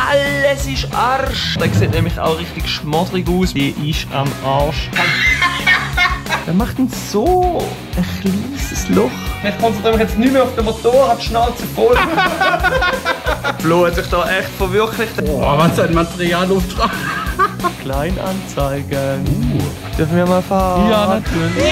alles ist Arsch. Der sieht nämlich auch richtig schmoddrig aus. Die ist am Arsch. Wer macht denn so ein kleines Loch? Ich konzentriere mich jetzt nicht mehr auf den Motor, hat die Schnauze voll. Flo hat sich da echt verwirklicht. Oh, was ein Materialauftrag. Kleinanzeigen. Dürfen wir mal fahren? Ja, natürlich.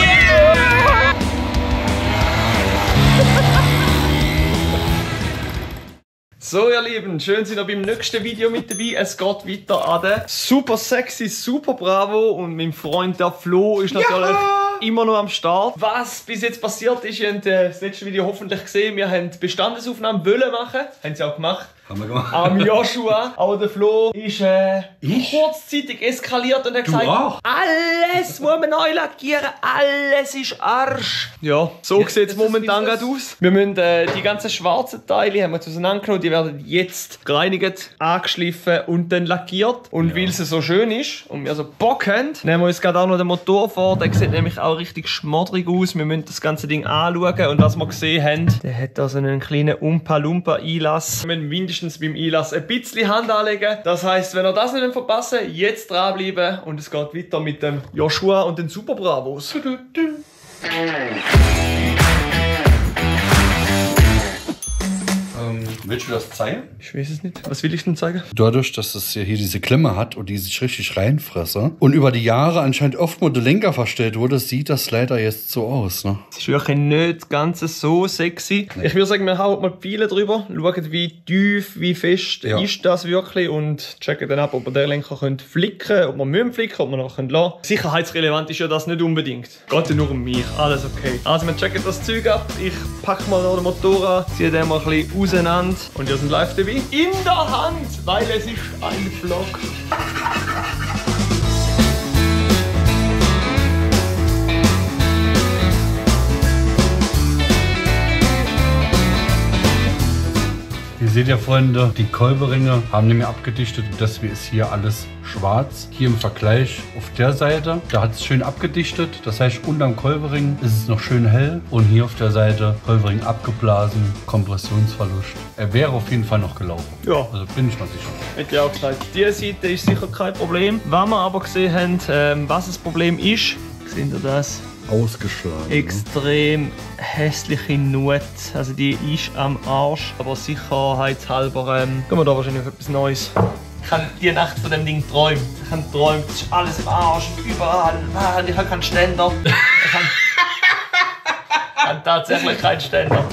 So ihr Lieben, schön sind ihr beim nächsten Video mit dabei. Es geht weiter an den super sexy, super bravo und mein Freund der Flo ist natürlich immer noch am Start. Was bis jetzt passiert ist, ihr habt das letzte Video hoffentlich gesehen, wir haben Bestandesaufnahmen wollen machen, haben sie auch gemacht. Haben wir gemacht. Am Joshua, aber der Flo ist kurzzeitig eskaliert und hat gesagt, alles muss man neu lackieren, alles ist Arsch. Ja, so sieht es momentan gerade aus. Wir müssen die ganzen schwarzen Teile haben wir auseinandergenommen, die werden jetzt gereinigt, angeschliffen und dann lackiert. Und weil es so schön ist und wir so Bock haben, nehmen wir uns gerade auch noch den Motor vor, der sieht nämlich auch richtig schmoddrig aus. Wir müssen das ganze Ding anschauen und was wir gesehen haben, der hat da so einen kleinen Umpa-Lumpa-Einlass. Wir müssen beim Einlass ein bisschen Hand anlegen. Das heisst, wenn ihr das nicht verpassen, jetzt dranbleiben und es geht weiter mit dem Joshua und den Super Bravos. Willst du das zeigen? Ich weiß es nicht. Was will ich denn zeigen? Dadurch, dass es ja hier diese Klemme hat und die sich richtig reinfresse und über die Jahre anscheinend oft mal der Lenker verstellt wurde, sieht das leider jetzt so aus. Ne? Es ist wirklich nicht ganz so sexy. Nee. Ich würde sagen, wir hauen mal die Pfeile drüber, schauen wie tief, wie fest ist das wirklich und checken dann ab, ob wir den Lenker flicken können, ob wir müssen flicken, ob wir noch lassen können. Sicherheitsrelevant ist ja das nicht unbedingt. Geht ja nur um mich, alles okay. Also wir checken das Zeug ab, ich packe mal noch den Motor an, ziehe den mal ein bisschen auseinander. Und ihr seid live dabei in der Hand, weil es ist ein Vlog. Ihr seht ja, Freunde, die Kolberinge haben nämlich abgedichtet und deswegen ist hier alles schwarz. Hier im Vergleich auf der Seite, da hat es schön abgedichtet. Das heißt, unterm Kolbering ist es noch schön hell und hier auf der Seite Kolbering abgeblasen, Kompressionsverlust. Er wäre auf jeden Fall noch gelaufen. Ja. Also bin ich noch sicher. Hätte ich auch gesagt. Diese Seite ist sicher kein Problem. Wenn wir aber gesehen haben, was das Problem ist, seht ihr das? Ausgeschlagen. Extrem hässliche Nut. Also die ist am Arsch. Aber sicherheitshalber gehen wir da wahrscheinlich auf etwas Neues. Ich habe die Nacht von dem Ding geträumt. Ich habe geträumt, es ist alles im Arsch, überall. Ich habe keinen Ständer. Ich habe tatsächlich keinen Ständer.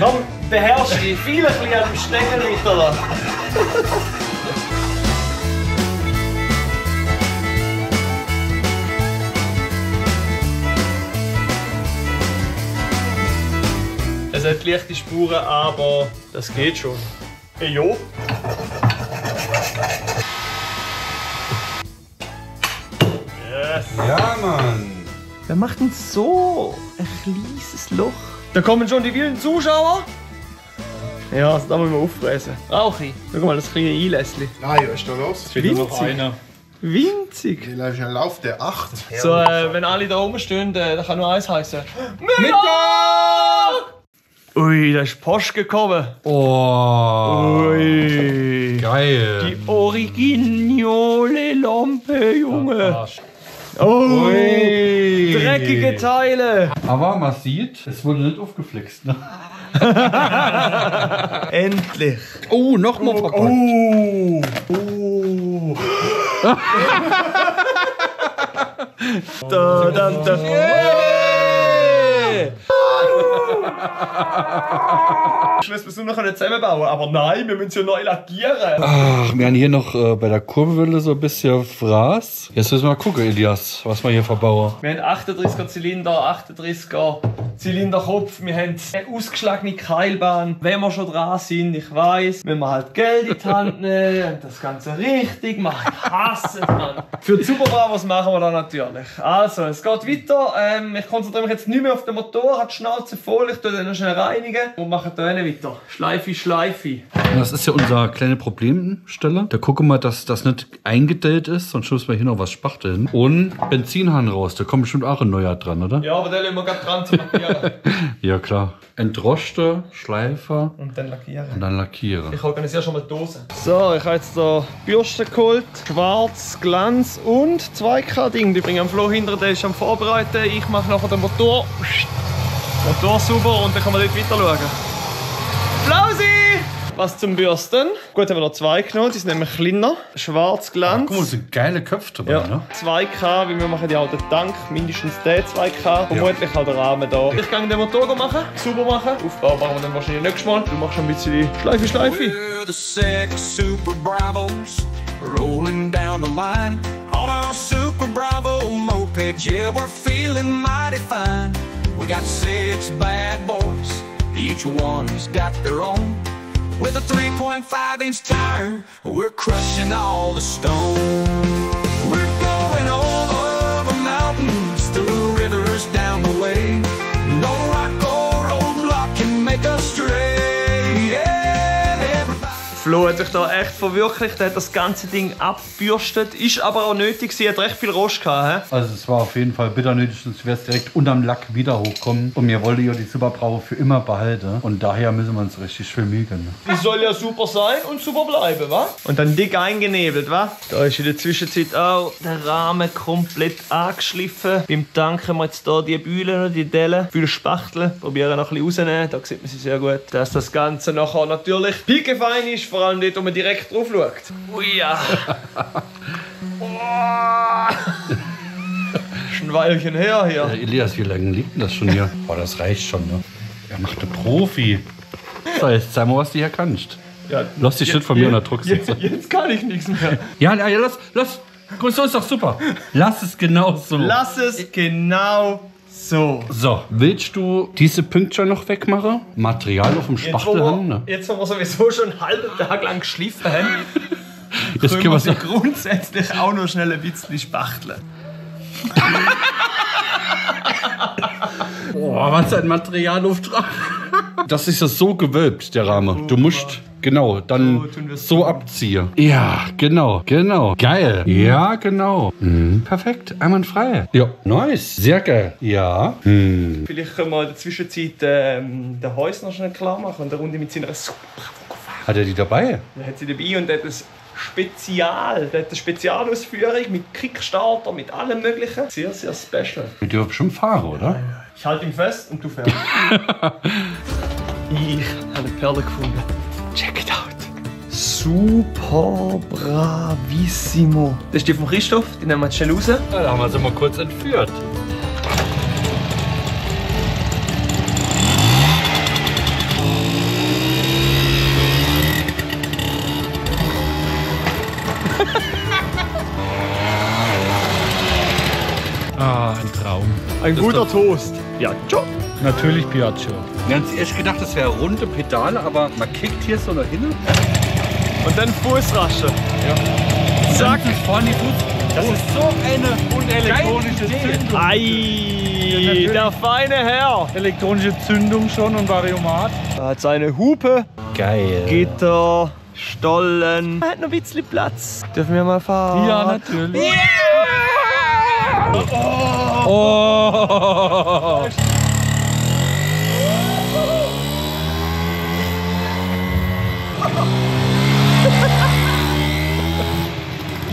Komm, beherrsch dich. Viele ein bisschen an dem Stängel weiter. Es hat leichte Spuren, aber das geht schon. Hey, jo. Yes. Ja, Mann. Wer macht denn so ein kleines Loch? Da kommen schon die wilden Zuschauer. Ja, also da müssen wir auffressen. Rauchi, schau mal, das kleine Einlässli. Ah, ja, ist da los? Winzig. Winzig. Wie läuft der 8? So, wenn alle da oben stehen, dann kann nur eins heißen. Mittag! Ui, da ist Post gekommen. Oh. Ui. Geil. Die originale Lampe, Junge. Ui. Dreckige Teile. Aber man sieht, es wurde nicht aufgeflixt. Ne? Endlich. Oh, nochmal verpackt. Da, da, da. Ich weiß, wir noch zusammenbauen, aber nein, wir müssen sie ja neu lackieren. Ach, wir haben hier noch bei der Kurbelwelle so ein bisschen Fraß. Jetzt müssen wir mal gucken, Elias, was wir hier verbauen. Wir haben 38er Zylinder, 38er Zylinderkopf, wir haben eine ausgeschlagene Keilbahn. Wenn wir schon dran sind, ich weiss, wenn wir halt Geld in die Hand nehmen und das Ganze richtig machen. Ich hasse es, Mann. Für die Super Bravos machen wir das natürlich. Also, es geht weiter. Ich konzentriere mich jetzt nicht mehr auf den Motor, hat die Schnauze voll. Ich dann noch schnell reinigen und machen da weiter. Schleife. Das ist ja unser kleine Problemsteller. Da gucken wir, dass das nicht eingedellt ist, sonst müssen wir hier noch was spachteln. Und Benzinhahn raus, da kommt bestimmt auch ein neuer dran, oder? Ja, aber den lassen wir gerade dran zu lackieren. Ja, klar. Entroschte, Schleifer Und dann lackieren. und dann lackieren. Ich organisiere schon mal die Dose. So, ich habe jetzt hier Bürste geholt, Schwarz, Glanz und 2K-Ding. Die bringen am Flo hinter, der ist am Vorbereiten. Ich mache nachher den Motor sauber und dann kann man dort weiter schauen. Flausi! Was zum Bürsten? Gut, haben wir noch 2 genommen, die sind nämlich kleiner. Schwarz, Glanz. Guck mal, das sind geile Köpfe dabei, Ja, ne? 2K, weil wir machen ja auch den Tank, mindestens den 2K. Vermutlich auch den Rahmen hier. Ich kann den Motor machen, sauber machen. Aufbau machen wir dann wahrscheinlich nächstes Mal. Du machst schon ein bisschen Schleife. We're the 6 Super Bravos rolling down the line on our Super Bravo mopeds. Yeah, we're feeling mighty fine. We got 6 bad boys, each one's got their own. With a 3.5-inch tire, we're crushing all the stone. We're going over the mountains, through rivers down the way. No rock or roadblock can make us stray. Yeah, everybody. Flo hat sich da echt verwirklicht, er hat das ganze Ding abbürstet. Ist aber auch nötig, sie hat recht viel Rost gehabt. Also es war auf jeden Fall bitter nötig, sonst wäre es direkt unterm Lack wieder hochkommen. Und mir wollte ja die Super Bravo für immer behalten. Und daher müssen wir uns richtig schön mögen. Die soll ja super sein und super bleiben, wa? Und dann dick eingenebelt, wa? Da ist in der Zwischenzeit auch der Rahmen komplett angeschliffen. Beim Tank haben wir jetzt hier die Bühlen und die Dellen, viele Spachtel. Probieren noch ein bisschen rauszunehmen, da sieht man sie sehr gut. Dass das Ganze nachher natürlich piekefein ist, vor allem dort, wo man direkt drauf schaut. Ui ja. Ist ein Weilchen her hier. Elias, wie lange liegt denn das schon hier? Boah, das reicht schon, ne? Er macht einen Profi. So, jetzt zeig mal, was du hier kannst. Ja, Lass die Shit von mir unter Druck sitzen. Jetzt kann ich nichts mehr. Ja, lass. Guck, so ist doch super. Lass es genau so. Lass es genau so. So, willst du diese Pünktchen noch wegmachen? Material auf dem Spachtel haben, ne? Jetzt, wo wir sowieso schon einen halben Tag lang geschliffen haben, Jetzt können können wir wir sie grundsätzlich auch noch schnell ein bisschen spachteln. Boah, was ein Materialauftrag. Das ist ja so gewölbt, der Rahmen. Du musst, genau, dann so abziehen. Ja, genau. Geil. Ja, genau. Perfekt, einwandfrei. Ja, nice. Sehr geil. Ja. Vielleicht können wir in der Zwischenzeit den Häusner schnell klar machen und eine Runde mit seiner Super Bravo gefahren. Hat er die dabei? Er hat sie dabei und der hat eine Spezialausführung mit Kickstarter, mit allem Möglichen. Sehr, sehr special. Mit dir schon fahren, oder? Ich halte ihn fest und du fährst. Ich habe eine Perle gefunden. Check it out. Super Bravissimo. Das ist die von Christoph, die nehmen wir jetzt schnell raus. Ja, da haben wir sie mal kurz entführt. Ah, ein Traum. Ein guter Toast. Ja, ciao. Natürlich Piaggio. Wir haben echt gedacht, das wäre runde Pedale, aber man kickt hier so nach hinten. Und dann Fußrasche. Ja. Sag es vorne die Fuß. Das ist so eine Unelektronische Zündung. Ei, der feine Herr. Elektronische Zündung schon und Variomat. Er hat seine Hupe, geil. Gitter, Stollen. Er hat noch ein bisschen Platz. Dürfen wir mal fahren? Ja, natürlich. Oh.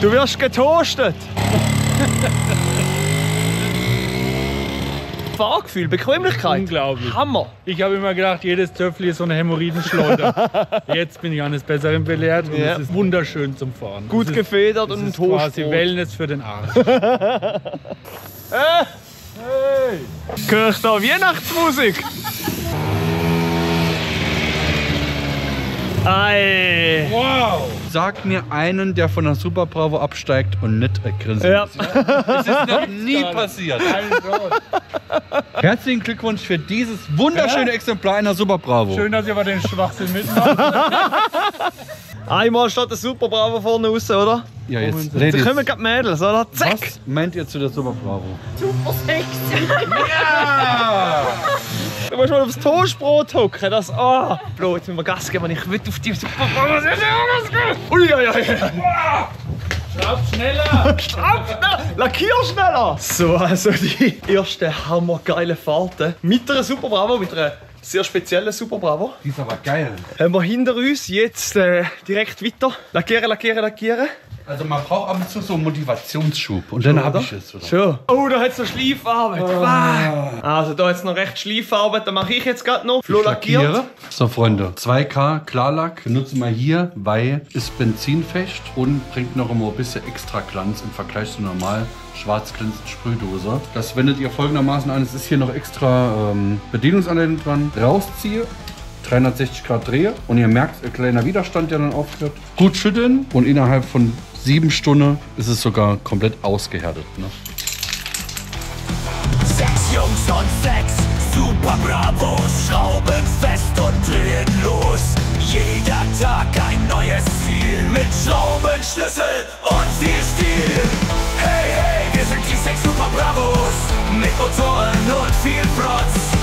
Du wirst getoastet. Fahrgefühl, Bequemlichkeit. Unglaublich. Hammer. Ich habe immer gedacht, jedes Töffel ist so eine Hämorrhoidenschleuder. Jetzt bin ich eines Besseren belehrt und Ja. es ist wunderschön zum Fahren. Gut Es ist- gefedert es und ein ist quasi Toastbrot. Wellness für den Arsch. Hört da Weihnachtsmusik? Ei. Wow! Sag mir einen, der von der Super Bravo absteigt und nicht grinsen. Ja. Das ist noch nie passiert. Herzlichen Glückwunsch für dieses wunderschöne Exemplar einer Super Bravo. Schön, dass ihr aber den Schwachsinn mitmacht. Einmal steht der Super Bravo vorne raus, oder? Ja, jetzt, Da Ladies, kommen gerade Mädels, oder? Zack! was meint ihr zu der Super Bravo? Du Du musst mal aufs Toastbrot hocken. Das, oh. Flo, jetzt müssen wir Gas geben, ich will auf die Superbravo. Ui. Schraub schneller! Schraub schneller! Lackier schneller! So, also die erste hammergeile Fahrten mit einer Super Bravo, mit einer sehr speziellen Super Bravo. Die ist aber geil. Haben wir hinter uns jetzt direkt weiter. Lackieren. Also man braucht ab und zu so einen Motivationsschub. Und dann habe ich es. Oder? Schon. Oh, da hat es noch Schleifarbeit. Also da hat es noch recht Schleifarbeit. Da mache ich jetzt gerade noch. Flo lackiert. So Freunde, 2K Klarlack benutzen wir hier, weil ist benzinfest und bringt noch immer ein bisschen extra Glanz im Vergleich zu normal schwarz glänzend Sprühdose. Das wendet ihr folgendermaßen an. Es ist hier noch extra Bedienungsanleitung dran. Rausziehe. 360 Grad drehe und ihr merkt, ein kleiner Widerstand, der dann auftritt. Gut schütteln und innerhalb von 7 Stunden ist es sogar komplett ausgehärtet. Ne? 6 Jungs und 6 Super Bravos, schrauben fest und drehen los. Jeder Tag ein neues Ziel mit Schrauben, Schlüssel und viel Stil. Hey, hey, wir sind die 6 Super Bravos mit Motoren und viel Protz.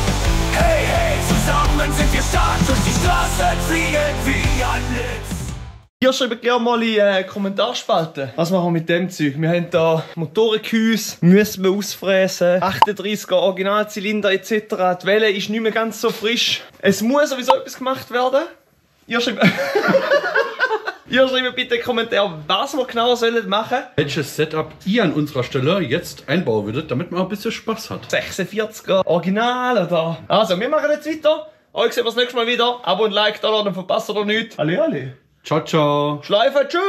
Hey, hey, zusammen sind wir stark, durch die Straße fliegen wie ein Blitz. Hier schreibt gerne mal in die Kommentarspalte. Was machen wir mit dem Zeug? Wir haben hier Motorengehäuse, müssen wir ausfräsen, 38er Originalzylinder etc. Die Welle ist nicht mehr ganz so frisch. Es muss sowieso etwas gemacht werden. Ihr schreibt bitte in die Kommentare, was wir genau sollen machen. Welches Setup ihr an unserer Stelle jetzt einbauen würdet, damit man ein bisschen Spaß hat. 46er Original oder... Also, wir machen jetzt weiter. Euch sehen wir das nächste Mal wieder. Abo und Like da, dann verpasst ihr nichts. Alle. Ciao, ciao. Schleife, tschüss.